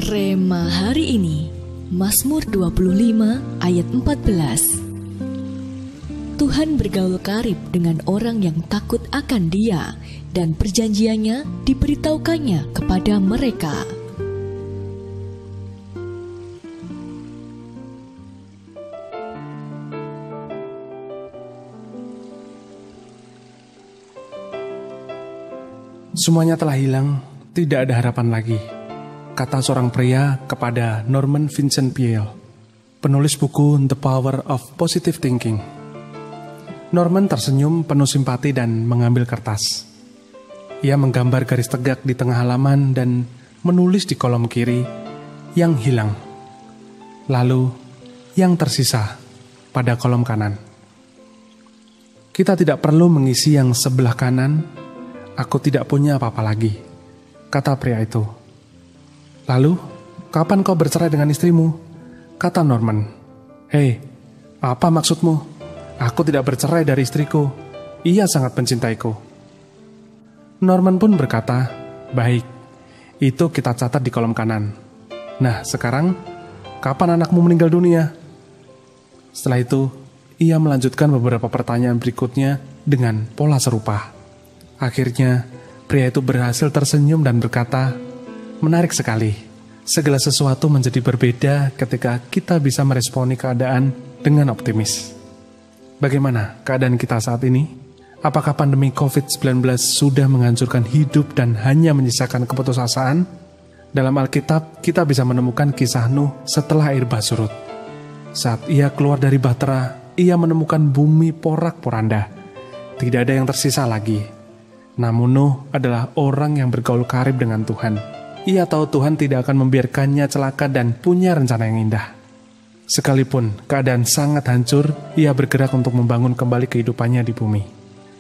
Rema hari ini, Mazmur 25 ayat 14. Tuhan bergaul karib dengan orang yang takut akan Dia, dan perjanjiannya diberitahukannya kepada mereka. Semuanya telah hilang, tidak ada harapan lagi, kata seorang pria kepada Norman Vincent Peale, penulis buku The Power of Positive Thinking. Norman tersenyum penuh simpati dan mengambil kertas. Ia menggambar garis tegak di tengah halaman dan menulis di kolom kiri, yang hilang. Lalu, yang tersisa pada kolom kanan. Kita tidak perlu mengisi yang sebelah kanan. Aku tidak punya apa-apa lagi, kata pria itu. Lalu, kapan kau bercerai dengan istrimu? Kata Norman. Hei, apa maksudmu? Aku tidak bercerai dari istriku. Ia sangat mencintaiku. Norman pun berkata, baik, itu kita catat di kolom kanan. Nah, sekarang, kapan anakmu meninggal dunia? Setelah itu, ia melanjutkan beberapa pertanyaan berikutnya dengan pola serupa. Akhirnya, pria itu berhasil tersenyum dan berkata, menarik sekali. Segala sesuatu menjadi berbeda ketika kita bisa meresponi keadaan dengan optimis. Bagaimana keadaan kita saat ini? Apakah pandemi COVID-19 sudah menghancurkan hidup dan hanya menyisakan keputusasaan? Dalam Alkitab, kita bisa menemukan kisah Nuh setelah air bah surut. Saat ia keluar dari bahtera, ia menemukan bumi porak-poranda. Tidak ada yang tersisa lagi. Namun Nuh adalah orang yang bergaul karib dengan Tuhan. Ia tahu Tuhan tidak akan membiarkannya celaka dan punya rencana yang indah. Sekalipun keadaan sangat hancur, ia bergerak untuk membangun kembali kehidupannya di bumi.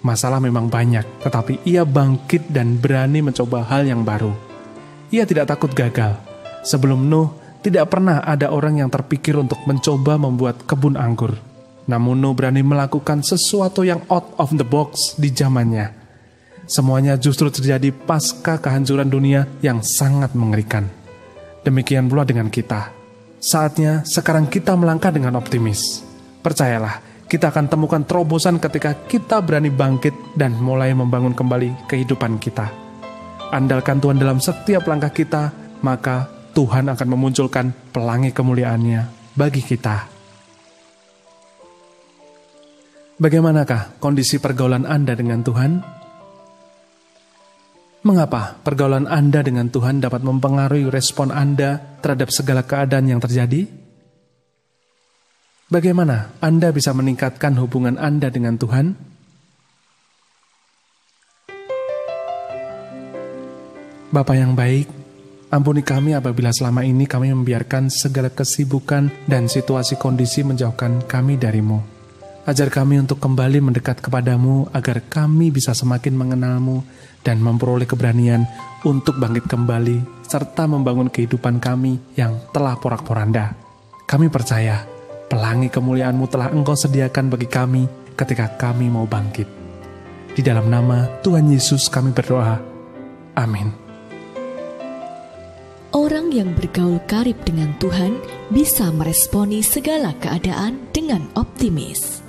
Masalah memang banyak, tetapi ia bangkit dan berani mencoba hal yang baru. Ia tidak takut gagal. Sebelum Nuh, tidak pernah ada orang yang terpikir untuk mencoba membuat kebun anggur. Namun Nuh berani melakukan sesuatu yang out of the box di zamannya. Semuanya justru terjadi pasca kehancuran dunia yang sangat mengerikan. Demikian pula dengan kita. Saatnya sekarang kita melangkah dengan optimis. Percayalah, kita akan temukan terobosan ketika kita berani bangkit dan mulai membangun kembali kehidupan kita. Andalkan Tuhan dalam setiap langkah kita, maka Tuhan akan memunculkan pelangi kemuliaan-Nya bagi kita. Bagaimanakah kondisi pergaulan Anda dengan Tuhan? Mengapa pergaulan Anda dengan Tuhan dapat mempengaruhi respon Anda terhadap segala keadaan yang terjadi? Bagaimana Anda bisa meningkatkan hubungan Anda dengan Tuhan? Bapa yang baik, ampuni kami apabila selama ini kami membiarkan segala kesibukan dan situasi kondisi menjauhkan kami dari-Mu. Ajar kami untuk kembali mendekat kepadamu agar kami bisa semakin mengenalmu dan memperoleh keberanian untuk bangkit kembali serta membangun kehidupan kami yang telah porak-poranda. Kami percaya pelangi kemuliaan-Mu telah Engkau sediakan bagi kami ketika kami mau bangkit. Di dalam nama Tuhan Yesus kami berdoa. Amin. Orang yang bergaul karib dengan Tuhan bisa meresponi segala keadaan dengan optimis.